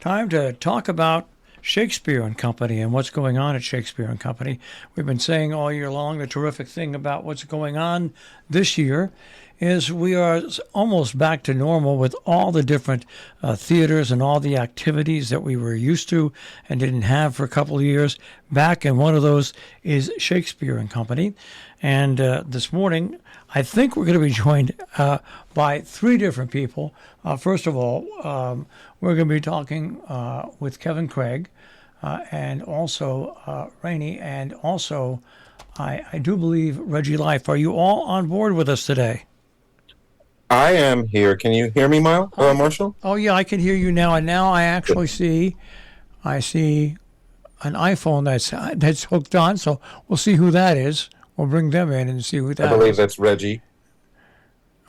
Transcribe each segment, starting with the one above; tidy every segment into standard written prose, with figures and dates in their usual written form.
time to talk about Shakespeare and Company and what's going on at Shakespeare and Company. We've been saying all year long the terrific thing about what's going on this year is we are almost back to normal with all the different theaters and all the activities that we were used to and didn't have for a couple of years back. And one of those is Shakespeare and Company. And this morning, I think we're going to be joined by three different people. First of all, we're going to be talking with Kevin Craig and also Ranney and also, I do believe, Regge Life. Are you all on board with us today? I am here. Can you hear me, Marshall? Oh, yeah, I can hear you now. And now I actually see an iPhone that's hooked on. So we'll see who that is. We'll bring them in and see who that is. I believe that's Reggie.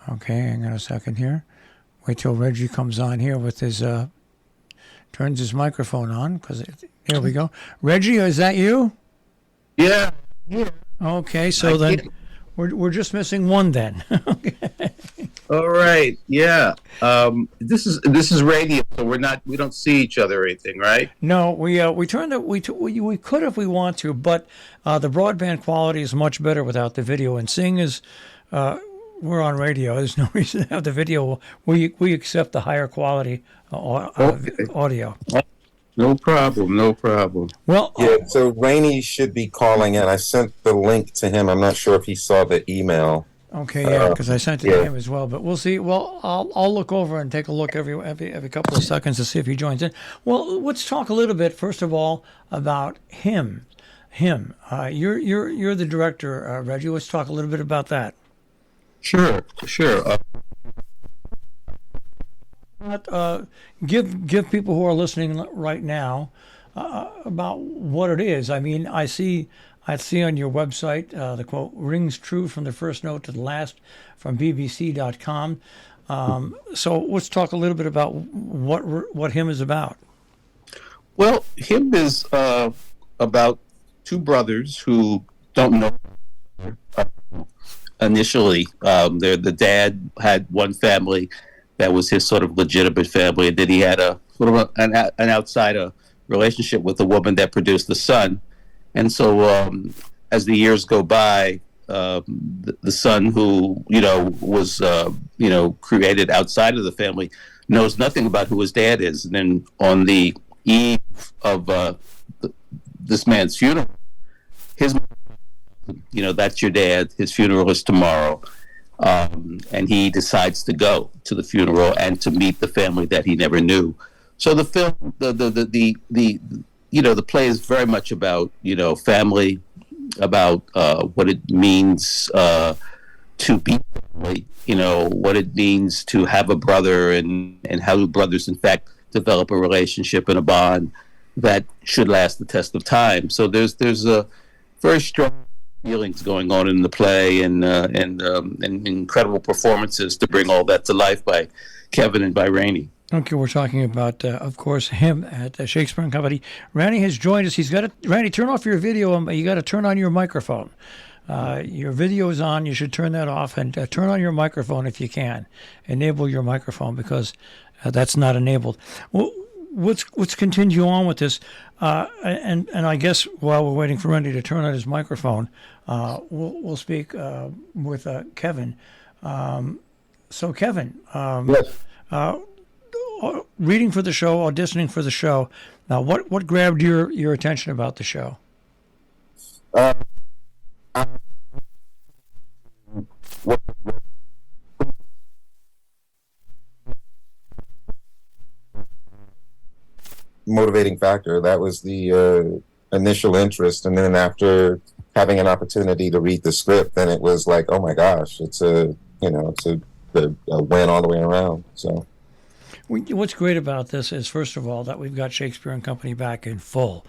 Okay, hang on a second here. Wait till Reggie comes on here with his, turns his microphone on. Here we go. Reggie, is that you? Yeah. Okay, so then we're just missing one then. Okay. All right. Yeah. This is radio, so we don't see each other or anything, right? No, we could if we want to, but the broadband quality is much better without the video. And seeing as we're on radio, there's no reason to have the video. We accept the higher quality audio. No problem. Well, yeah. So Ranney should be calling in. I sent the link to him. I'm not sure if he saw the email. Okay, yeah, because I sent it to him as well. But we'll see. Well, I'll look over and take a look every couple of seconds to see if he joins in. Well, let's talk a little bit first of all about him. You're the director, Reggie. Let's talk a little bit about that. Sure. Give people who are listening right now about what it is. I mean, I see on your website the quote rings true from the first note to the last from BBC.com. So let's talk a little bit about what him is about. Well, him is about two brothers who don't know. Initially, the dad had one family that was his sort of legitimate family, and then he had a sort of an outsider relationship with a woman that produced the son. And so, as the years go by, the son, who was created outside of the family, knows nothing about who his dad is. And then, on the eve of this man's funeral, that's your dad. His funeral is tomorrow, and he decides to go to the funeral and to meet the family that he never knew. So the film, the play is very much about, family, about what it means to be family, what it means to have a brother and how do brothers, in fact, develop a relationship and a bond that should last the test of time. So there's a very strong feelings going on in the play and incredible performances to bring all that to life by Kevin and by Ranney. Okay, we're talking about, of course, him at Shakespeare and Company. Ranney has joined us. Ranney, turn off your video. You got to turn on your microphone. Your video is on. You should turn that off and turn on your microphone if you can. Enable your microphone because that's not enabled. Well, let's continue on with this. And I guess while we're waiting for Ranney to turn on his microphone, we'll speak with Kevin. So, Kevin. Yes. Reading for the show, auditioning for the show. Now, what grabbed your attention about the show? Motivating factor. That was the initial interest, and then after having an opportunity to read the script, then it was like, oh my gosh, it's a win all the way around. So. What's great about this is, first of all, that we've got Shakespeare and Company back in full,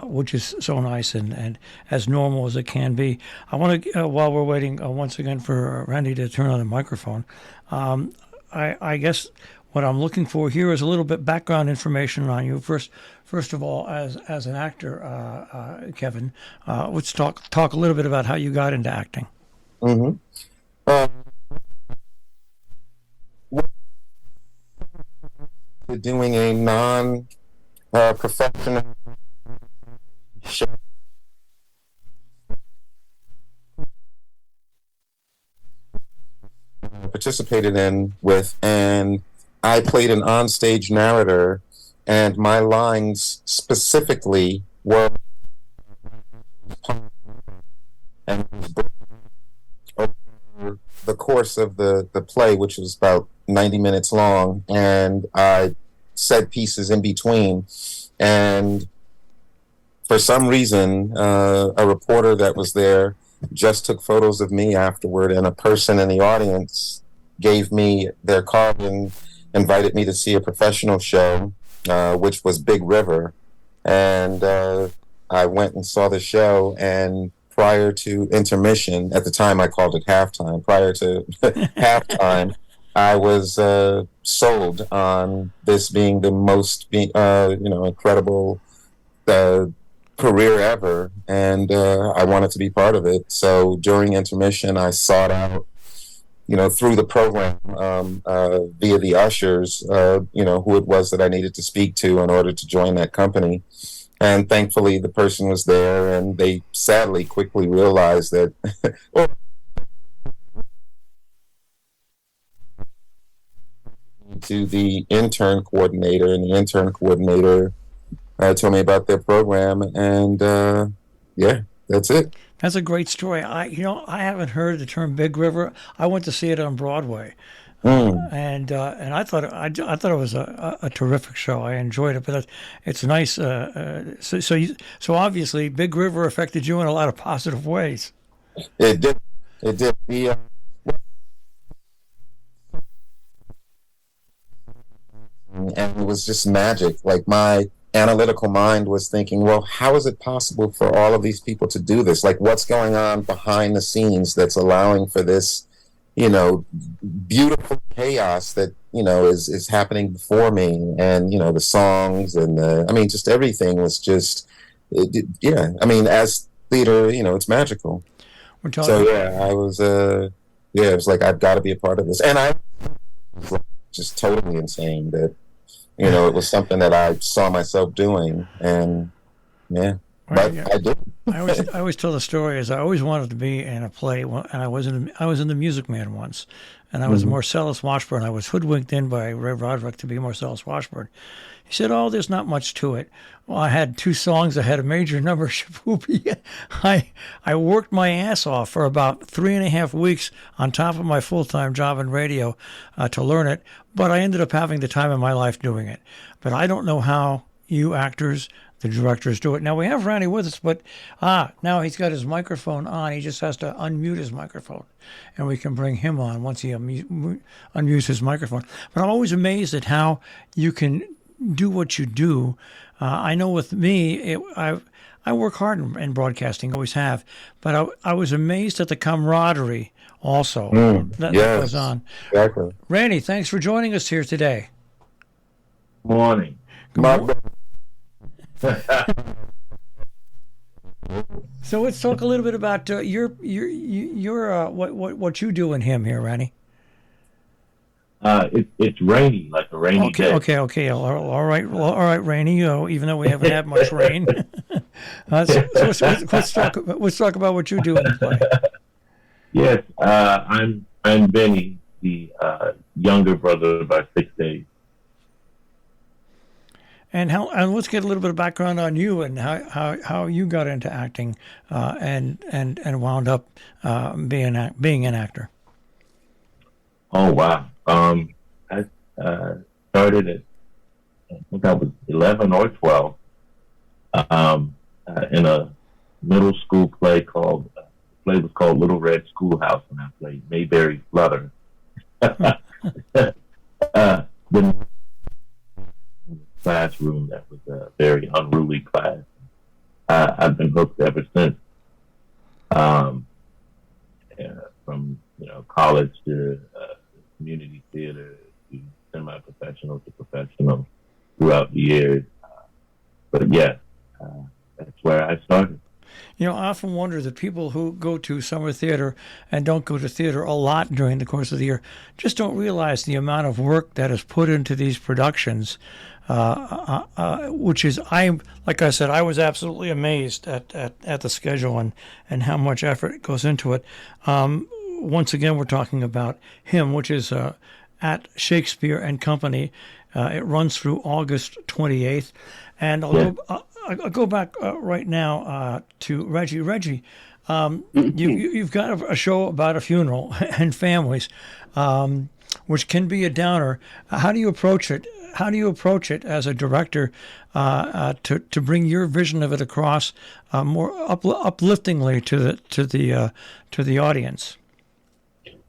which is so nice and as normal as it can be. I want to, while we're waiting once again for Ranney to turn on the microphone, I guess what I'm looking for here is a little bit background information on you. First of all, as an actor, Kevin, let's talk a little bit about how you got into acting. Mm-hmm. doing a non-professional show. Participated in with, and I played an onstage narrator, and my lines specifically were and over the course of the play, which was about 90 minutes long, and I said pieces in between. And for some reason, a reporter that was there just took photos of me afterward, and a person in the audience gave me their card and invited me to see a professional show, which was Big River. And I went and saw the show, and prior to intermission, at the time I called it halftime, prior to halftime, I was sold on this being the most, incredible career ever, and I wanted to be part of it. So during intermission, I sought out, through the program, via the ushers, who it was that I needed to speak to in order to join that company. And thankfully, the person was there, and they sadly quickly realized that to the intern coordinator, and the intern coordinator told me about their program, and yeah, that's it. That's a great story. I haven't heard the term Big River. I went to see it on Broadway, and I thought it was a terrific show. I enjoyed it, but it's nice. So obviously, Big River affected you in a lot of positive ways. It did. It did. And it was just magic. Like, my analytical mind was thinking, well, how is it possible for all of these people to do this? Like, what's going on behind the scenes that's allowing for this, beautiful chaos that, is happening before me? And, the songs and just everything was just, yeah. I mean, as theater, it's magical. So, yeah, I was, it was like, I've got to be a part of this. And I was just totally insane that, it was something that I saw myself doing, and yeah, but yeah. I did. I always tell the story is I always wanted to be in a play, and I was in the Music Man once, and I was Marcellus Washburn. I was hoodwinked in by Ray Roderick to be Marcellus Washburn. He said, "Oh, there's not much to it." Well, I had 2 songs. I had a major number, Shapoopy. I worked my ass off for about 3.5 weeks on top of my full-time job in radio to learn it, but I ended up having the time of my life doing it. But I don't know how you actors, the directors, do it. Now, we have Ranney with us, but now he's got his microphone on. He just has to unmute his microphone, and we can bring him on once he unmutes his microphone. But I'm always amazed at how you can do what you do. I know with me, I work hard in broadcasting, always have, but I was amazed at the camaraderie also that goes on. Exactly. Ranney, thanks for joining us here today. Morning. So let's talk a little bit about your what you do in him here, Ranney. It's rainy, like a rainy day. Okay. All right, Ranney. Even though we haven't had much rain, let's talk about what you do in the play. Yes, I'm Benny, the younger brother by 6 days. And let's get a little bit of background on you and how you got into acting and wound up being an actor. Oh wow! I started at, I think I was 11 or 12 in a middle school play called Little Red Schoolhouse, and I played Mayberry Flutter. The classroom that was a very unruly class. I've been hooked ever since. From college to community theater to semi-professional to professional throughout the years. But yeah, that's where I started. I often wonder that people who go to summer theater and don't go to theater a lot during the course of the year just don't realize the amount of work that is put into these productions, which is, like I said, I was absolutely amazed at the schedule and how much effort goes into it. Once again, we're talking about him, which is at Shakespeare and Company. It runs through August 28th. And I'll go back right now to Reggie. Reggie, you've got a show about a funeral and families, which can be a downer. How do you approach it? How do you approach it as a director to bring your vision of it across more upliftingly to the audience?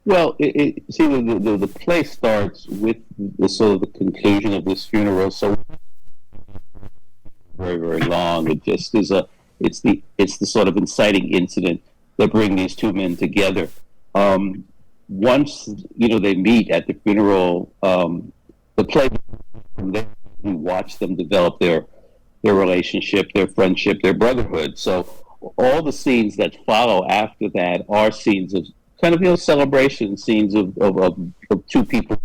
Well, see, the play starts with the sort of the conclusion of this funeral. So very, very long. It just is it's the sort of inciting incident that bring these two men together. Once they meet at the funeral, the play, they watch them develop their relationship, their friendship, their brotherhood. So all the scenes that follow after that are scenes of kind of celebration, scenes of two people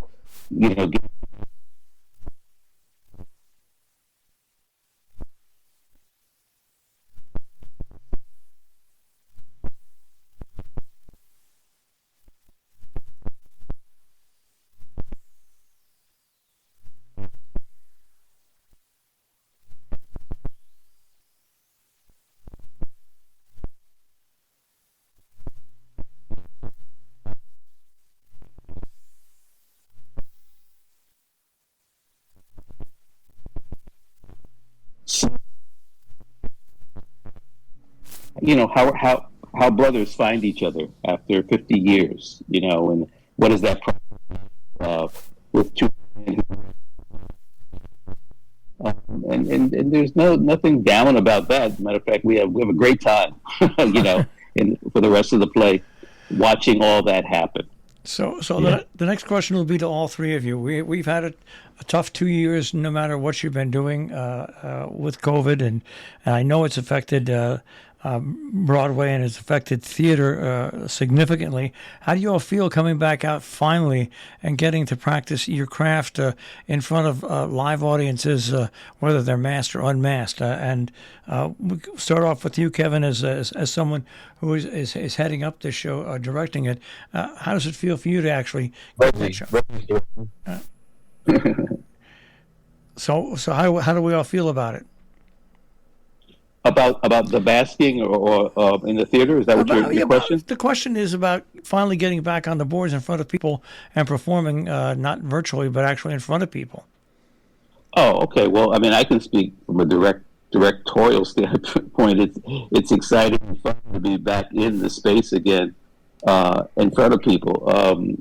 how brothers find each other after 50 years, and what is that with two men and there's nothing down about that. Matter of fact, we have a great time, for the rest of the play, watching all that happen. So the next question will be to all three of you. We've had a tough 2 years, no matter what you've been doing with COVID, and I know it's affected Broadway and it's affected theater significantly. How do you all feel coming back out finally and getting to practice your craft in front of live audiences, whether they're masked or unmasked? And we start off with you, Kevin, as someone who is heading up this show, directing it. How does it feel for you to actually get that show? So how do we all feel about it? About the basking or in the theater? Is that what your question? The question is about finally getting back on the boards in front of people and performing, not virtually, but actually in front of people. Oh, okay. Well, I mean, I can speak from a directorial standpoint. It's exciting and fun to be back in the space again, in front of people.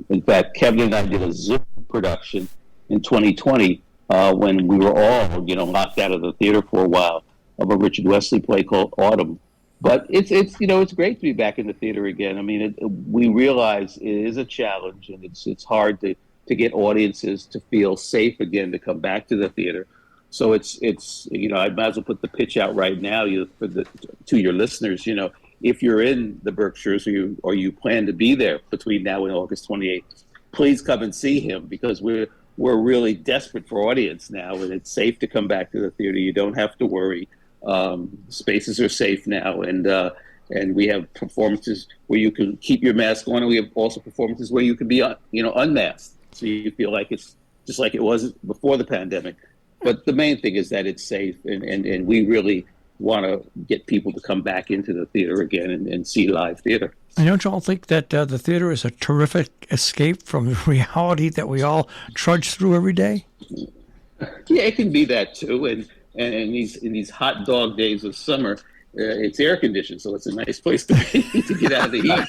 In fact, Kevin and I did a Zoom production in 2020 when we were all, locked out of the theater for a while, of a Richard Wesley play called Autumn. But it's great to be back in the theater again. I mean, we realize it is a challenge, and it's hard to get audiences to feel safe again to come back to the theater. So it's I might as well put the pitch out right now to your listeners. If you're in the Berkshires or you plan to be there between now and August 28th, please come and see him, because we're really desperate for audience now, and it's safe to come back to the theater. You don't have to worry. Spaces are safe now, and we have performances where you can keep your mask on, and we have also performances where you can be unmasked, so you feel like it's just like it was before the pandemic. But the main thing is that it's safe, and we really want to get people to come back into the theater again and see live theater. And don't you all think that the theater is a terrific escape from the reality that we all trudge through every day? Yeah, it can be that too, and in these hot dog days of summer, it's air conditioned, so it's a nice place to be to get out of the heat.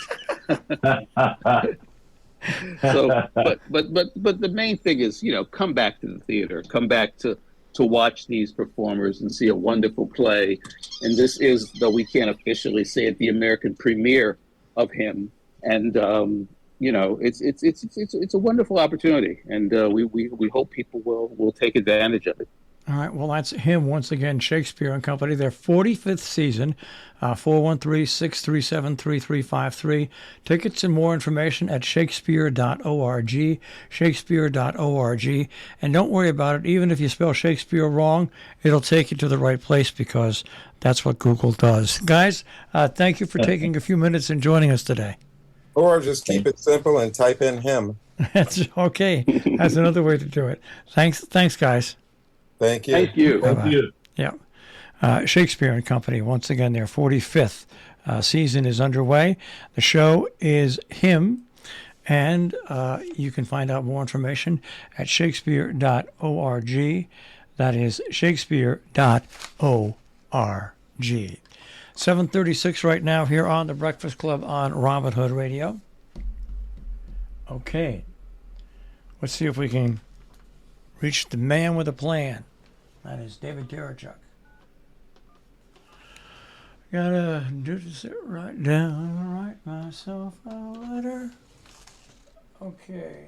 So, but the main thing is, come back to the theater, come back to watch these performers and see a wonderful play. And this is, though we can't officially say it, the American premiere of him. And it's a wonderful opportunity, and we hope people will take advantage of it. All right, well, that's him once again, Shakespeare and Company, their 45th season, 413-637-3353. Tickets and more information at shakespeare.org, shakespeare.org. And don't worry about it, even if you spell Shakespeare wrong, it'll take you to the right place because that's what Google does. Guys, thank you for taking a few minutes and joining us today. Or just keep it simple and type in him. That's okay. That's another way to do it. Thanks, guys. Thank you. Thank you. Bye-bye. Thank you. Yeah. Shakespeare and Company, once again, their 45th season is underway. The show is Him, and you can find out more information at shakespeare.org. That is shakespeare.org. 7:36 right now here on The Breakfast Club on Robin Hood Radio. Okay. Let's see if we can reach the man with a plan. That is David Darachuk. Gotta do to sit right down, write myself a letter. Okay.